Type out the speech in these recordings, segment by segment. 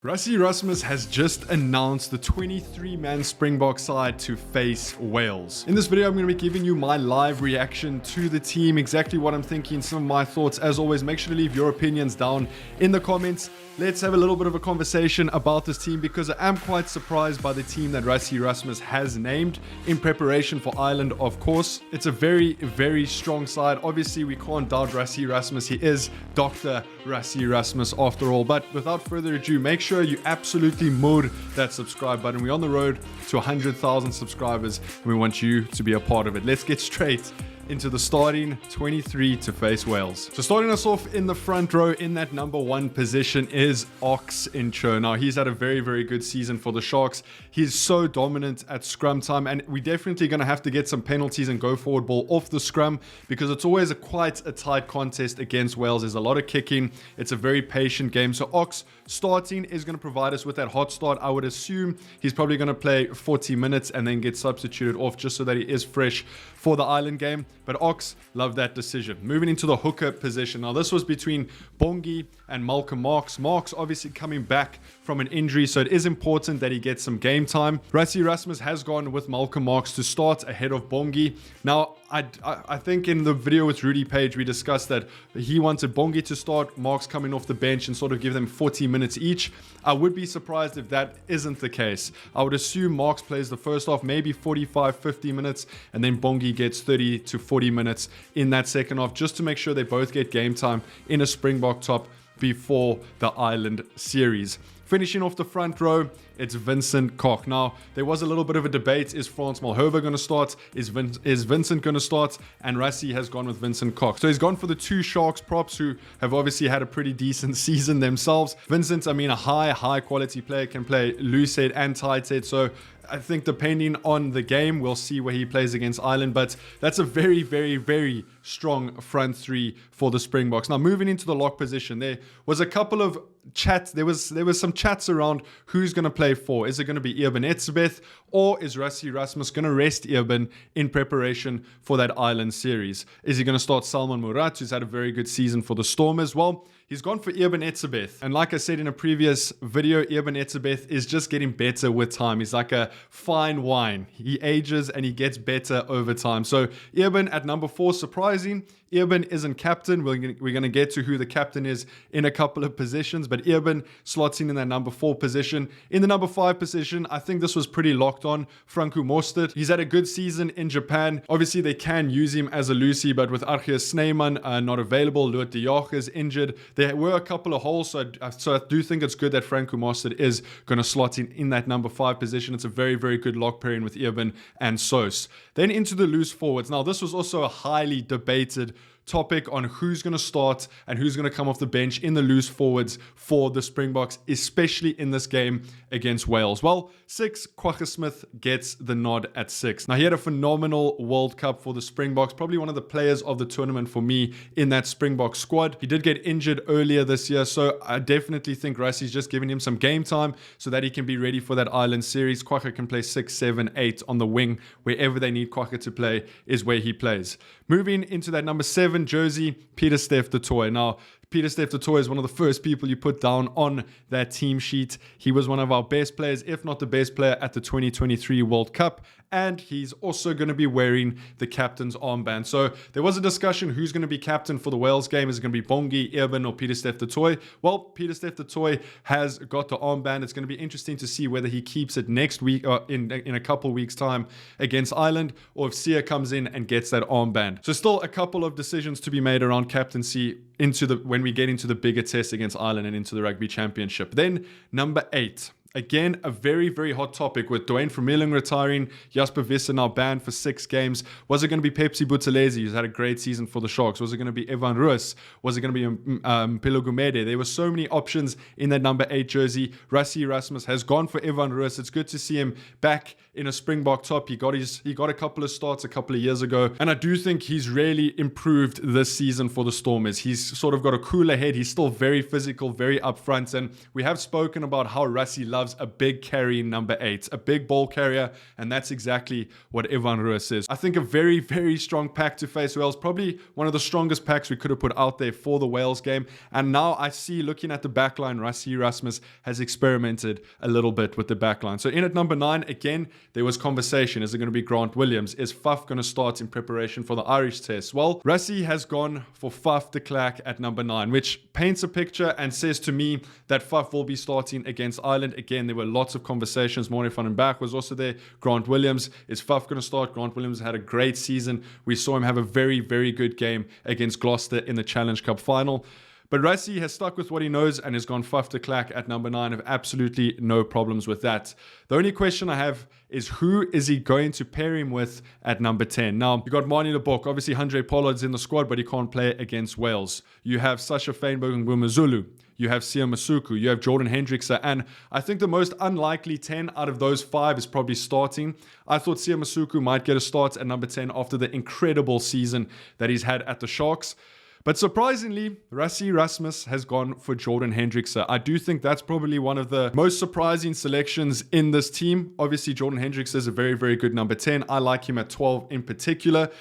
Rassie Rasmus has just announced the 23-man Springbok side to face Wales. In this video, I'm going to be giving you my live reaction to the team, exactly what I'm thinking, some of my thoughts. As always, make sure to leave your opinions down in the comments. Let's have a little bit of a conversation about this team because I am quite surprised by the team that Rassie Rasmus has named in preparation for Ireland, of course. It's a very, very strong side. Obviously, we can't doubt Rassie Rasmus. He is Dr. Rassie Rasmus after all. But without further ado, make sure you absolutely mood that subscribe button. We're on the road to 100,000 subscribers and we want you to be a part of it. Let's get straight into the starting 23 to face Wales. So starting us off in the front row in that number 1 position is Ox Incho. Now he's had a very, very good season for the Sharks. He's so dominant at scrum time, and we're definitely going to have to get some penalties and go forward ball off the scrum because it's always quite a tight contest against Wales. There's a lot of kicking. It's a very patient game. So Ox starting is going to provide us with that hot start. I would assume he's probably going to play 40 minutes and then get substituted off just so that he is fresh for the Ireland game. But Ox, love that decision. Moving into the hooker position. Now this was between Bongi and Malcolm Marx. Marx obviously coming back from an injury, so it is important that he gets some game time. Rassie Rasmus has gone with Malcolm Marx to start ahead of Bongi. Now I think in the video with Rudy Page we discussed that he wanted Bongi to start, Marx coming off the bench and sort of give them 40 minutes each. I would be surprised if that isn't the case. I would assume Marx plays the first half, maybe 45-50 minutes, and then Bongi gets 30 to 40 minutes in that second half, just to make sure they both get game time in a Springbok top before the Ireland series. Finishing off the front row, it's Vincent Koch. Now, there was a little bit of a debate. Is Frans Malherbe going to start? Is Vincent going to start? And Rassie has gone with Vincent Koch. So he's gone for the two Sharks props who have obviously had a pretty decent season themselves. Vincent, I mean, a high quality player, can play loose head and tight head. So I think depending on the game, we'll see where he plays against Ireland. But that's a very, very, very strong front three for the Springboks. Now, moving into the lock position, there was a couple of chats. There was some chats around who's going to play for. Is it going to be Eben Etzebeth, or is Rassie Rasmus going to rest Eben in preparation for that Ireland series? Is he going to start Salman Murat, who's had a very good season for the Stormers? Well, he's gone for Eben Etzebeth. And like I said in a previous video, Eben Etzebeth is just getting better with time. He's like a fine wine. He ages and he gets better over time. So Eben at number 4, surprising. Eben isn't captain. We're going to get to who the captain is in a couple of positions, but Eben slots in that number 4 position. In the number 5 position, I think this was pretty locked on. Franco Mostert. He's had a good season in Japan. Obviously, they can use him as a Lucy, but with Argeus Snyman not available, Loet de Jong is injured. There were a couple of holes, so I do think it's good that Franco Mostert is going to slot in that number 5 position. It's a very, very good lock pairing with Eben and Sos. Then into the loose forwards. Now, this was also a highly debated topic on who's going to start and who's going to come off the bench in the loose forwards for the Springboks, especially in this game against Wales. Well, 6, Kwagga Smith gets the nod at 6. Now, he had a phenomenal World Cup for the Springboks, probably one of the players of the tournament for me in that Springbok squad. He did get injured earlier this year, so I definitely think Rassie's just giving him some game time so that he can be ready for that Ireland series. Kwagga can play 6, 7, 8 on the wing. Wherever they need Kwagga to play is where he plays. Moving into that number 7 jersey, Pieter-Steph du Toit. Now, Pieter-Steph du Toit is one of the first people you put down on that team sheet. He was one of our best players, if not the best player at the 2023 World Cup. And he's also going to be wearing the captain's armband. So there was a discussion who's going to be captain for the Wales game. Is it going to be Bongi, Eben, or Pieter-Steph du Toit? Well, Pieter-Steph du Toit has got the armband. It's going to be interesting to see whether he keeps it next week or in a couple weeks' time against Ireland, or if Sia comes in and gets that armband. So still a couple of decisions to be made around captaincy when we get into the bigger test against Ireland and into the Rugby Championship. Then number 8. Again, a very, very hot topic with Dwayne Vermeulen retiring, Jasper Visser now banned for 6 games. Was it going to be Pepsi Buthelezi, who's had a great season for the Sharks? Was it going to be Evan Roos? Was it going to be Pelo Gumede? There were so many options in that number 8 jersey. Rassie Rasmus has gone for Evan Roos. It's good to see him back in a Springbok top. He got a couple of starts a couple of years ago, and I do think he's really improved this season for the Stormers. He's sort of got a cooler head. He's still very physical, very upfront, and we have spoken about how Rassie loves loves a big carry number 8, a big ball carrier, and that's exactly what Evan Roos is. I think a very, very strong pack to face Wales, probably one of the strongest packs we could have put out there for the Wales game. And now I see, looking at the backline, Rassie Erasmus has experimented a little bit with the backline. So in at number 9, again, there was conversation. Is it going to be Grant Williams? Is Faf going to start in preparation for the Irish test? Well, Rassie has gone for Faf de Klerk at number 9, which paints a picture and says to me that Faf will be starting against Ireland. Again, there were lots of conversations. Morne van den Berg was also there. Grant Williams. Is Faf going to start? Grant Williams had a great season. We saw him have a very, very good game against Gloucester in the Challenge Cup final. But Rassie has stuck with what he knows and has gone Faf de Klerk at number 9. I have absolutely no problems with that. The only question I have is, who is he going to pair him with at number 10? Now, you got Marnie Lebok. Obviously, Handré Pollard's in the squad, but he can't play against Wales. You have Sasha Feinberg and Bumazulu. You have Sia Masuku. You have Jordan Hendrickse. And I think the most unlikely 10 out of those 5 is probably starting. I thought Sia Masuku might get a start at number 10 after the incredible season that he's had at the Sharks. But surprisingly, Rassie Erasmus has gone for Jordan Hendrickse. I do think that's probably one of the most surprising selections in this team. Obviously, Jordan Hendrickse is a very, very good number 10. I like him at 12 in particular.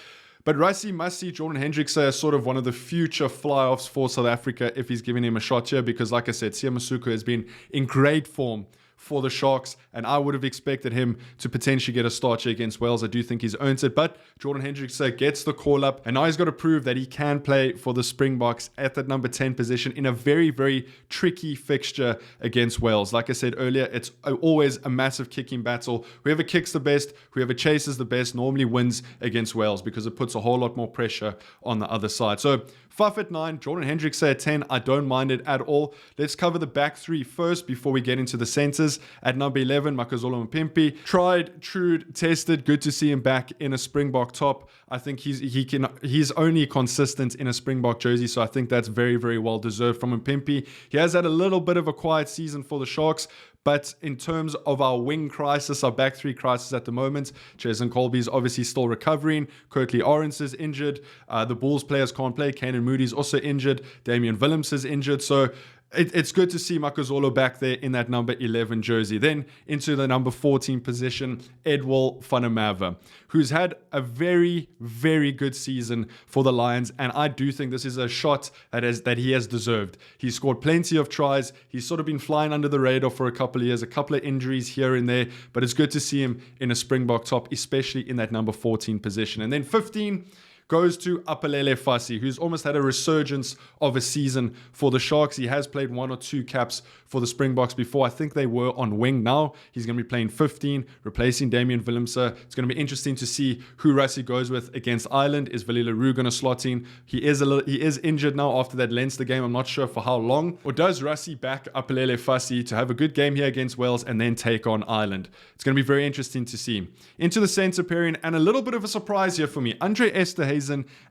But Rassie must see Jordan Hendrickse as sort of one of the future fly-offs for South Africa if he's giving him a shot here. Because like I said, Sia Masuku has been in great form for the Sharks, and I would have expected him to potentially get a start here against Wales. I do think he's earned it, but Jordan Hendrickse gets the call up, and now he's got to prove that he can play for the Springboks at that number 10 position in a very, very tricky fixture against Wales. Like I said earlier, it's always a massive kicking battle. Whoever kicks the best, whoever chases the best normally wins against Wales because it puts a whole lot more pressure on the other side. So Faf at 9, Jordan Hendrickse at 10. I don't mind it at all. Let's cover the back 3 first before we get into the centers. At number 11, Makazole Mpimpi. Tried, true, tested. Good to see him back in a Springbok top. I think he's only consistent in a Springbok jersey, so I think that's very, very well deserved from Mpimpi. He has had a little bit of a quiet season for the Sharks, but in terms of our wing crisis, our back 3 crisis at the moment, Jason Colby's obviously still recovering. Kirkley Orange is injured. The Bulls players can't play. Kanan Moody's also injured. Damian Willems is injured. So it's good to see Makazole back there in that number 11 jersey. Then into the number 14 position, Edwil van der Merwe, who's had a very, very good season for the Lions. And I do think this is a shot that he has deserved. He's scored plenty of tries. He's sort of been flying under the radar for a couple of years, a couple of injuries here and there. But it's good to see him in a Springbok top, especially in that number 14 position. And then 15 goes to Apelele Fassi, who's almost had a resurgence of a season for the Sharks. He has played 1 or 2 caps for the Springboks before. I think they were on wing. Now he's going to be playing 15, replacing Damian Willems. It's going to be interesting to see who Rassie goes with against Ireland. Is Willie Leroux going to slot in? He is injured now after that Leinster game. I'm not sure for how long. Or does Rassie back Apelele Fassi to have a good game here against Wales and then take on Ireland? It's going to be very interesting to see. Into the centre pairing, and a little bit of a surprise here for me, Andre Esterhuizen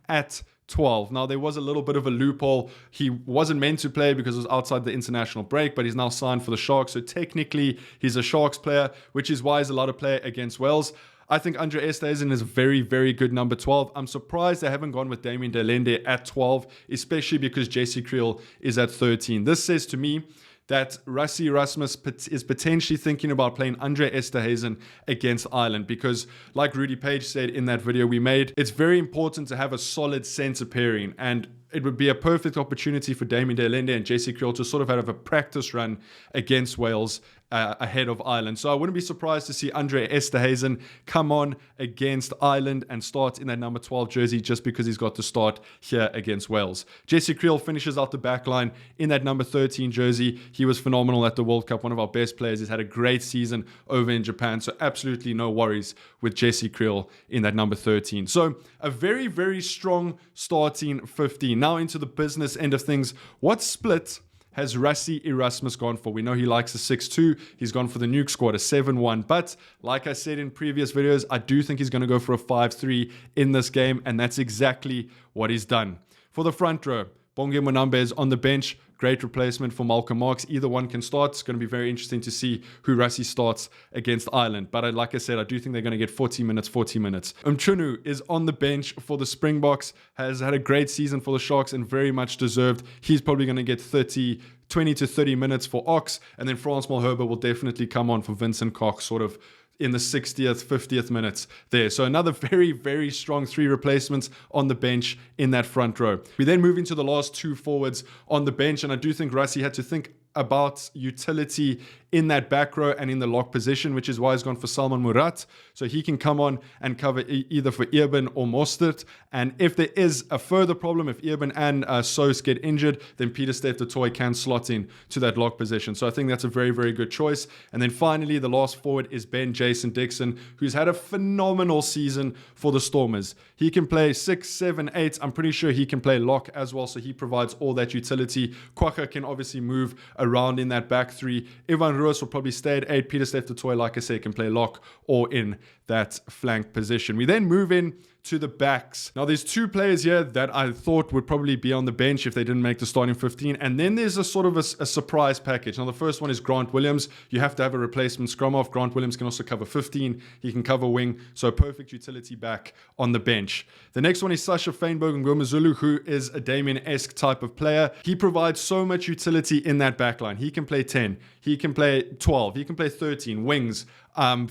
at 12. Now, there was a little bit of a loophole. He wasn't meant to play because it was outside the international break, but he's now signed for the Sharks. So technically, he's a Sharks player, which is why he's allowed to play against Wales. I think Andre Esterhuizen is a very, very good number 12. I'm surprised they haven't gone with Damien de Lende at 12, especially because Jesse Kriel is at 13. This says to me that Rassie Erasmus is potentially thinking about playing Andre Esterhuizen against Ireland because, like Rudy Page said in that video we made, it's very important to have a solid centre pairing, and it would be a perfect opportunity for Damien de Lende and Jesse Kriel to sort of have a practice run against Wales ahead of Ireland. So I wouldn't be surprised to see Andre Esterhuizen come on against Ireland and start in that number 12 jersey just because he's got to start here against Wales. Jesse Kriel finishes out the back line in that number 13 jersey. He was phenomenal at the World Cup, one of our best players. He's had a great season over in Japan, so absolutely no worries with Jesse Kriel in that number 13. So a very, very strong starting 15. Now into the business end of things. What split has Rassie Erasmus gone for? We know he likes a 6-2. He's gone for the nuke squad, a 7-1. But like I said in previous videos, I do think he's going to go for a 5-3 in this game, and that's exactly what he's done. For the front row, Bonge Monambe is on the bench. Great replacement for Malcolm Marx. Either one can start. It's going to be very interesting to see who Rassie starts against Ireland. But like I said, I do think they're going to get 40 minutes. Mchunu is on the bench for the Springboks. Has had a great season for the Sharks and very much deserved. He's probably going to get 30 20 to 30 minutes for Ox, and then Frans Malherbe will definitely come on for Vincent Cox sort of in the 60th, 50th minutes there. So another very, very strong 3 replacements on the bench in that front row. We then move into the last 2 forwards on the bench, and I do think Rassie had to think about utility in that back row and in the lock position, which is why he's gone for Salman Murat. So he can come on and cover either for Irben or Mostert. And if there is a further problem, if Irben and Sos get injured, then Pieter-Steph du Toit can slot in to that lock position. So I think that's a very, very good choice. And then finally, the last forward is Ben Jason Dixon, who's had a phenomenal season for the Stormers. He can play 6, 7, 8. I'm pretty sure he can play lock as well. So he provides all that utility. Kwagga can obviously move around in that back 3. Ivan Ruas will probably stay at 8. Pieter-Steph du Toit, like I say, can play lock or in that flank position. We then move in to the backs. Now, there's 2 players here that I thought would probably be on the bench if they didn't make the starting 15. And then there's a sort of a surprise package. Now, the first one is Grant Williams. You have to have a replacement scrum off. Grant Williams can also cover 15. He can cover wing. So perfect utility back on the bench. The next one is Sasha Feinberg and Ngomazulu, who is a Damien-esque type of player. He provides so much utility in that backline. He can play 10. He can play 12. He can play 13. Wings.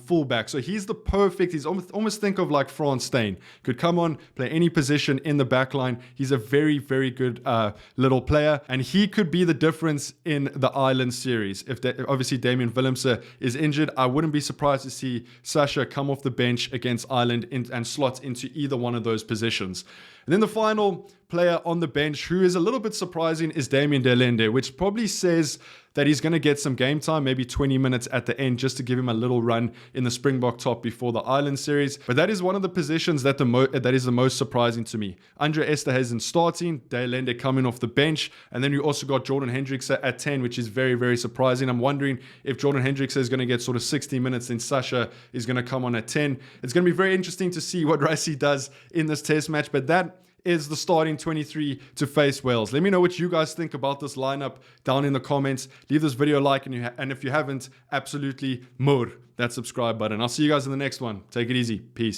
Fullback. So he's the perfect, he's almost think of like Frans Steyn. Could come on, play any position in the back line. He's a very, very good little player, and he could be the difference in the Island series. If obviously Damian Willemse is injured, I wouldn't be surprised to see Sasha come off the bench against Ireland and slot into either one of those positions. And then the final player on the bench who is a little bit surprising is Damien de Lende, which probably says that he's going to get some game time, maybe 20 minutes at the end, just to give him a little run in the Springbok top before the Island series. But that is one of the positions that is the most surprising to me. Andre Esterhuizen starting, de Lende coming off the bench, and then you also got Jordan Hendricks at 10, which is very, very surprising. I'm wondering if Jordan Hendricks is going to get sort of 60 minutes, then Sasha is going to come on at 10. It's going to be very interesting to see what Rassie does in this test match, but that is the starting 23 to face Wales. Let me know what you guys think about this lineup down in the comments. Leave this video a like, and if you haven't, absolutely mur that subscribe button. I'll see you guys in the next one. Take it easy. Peace.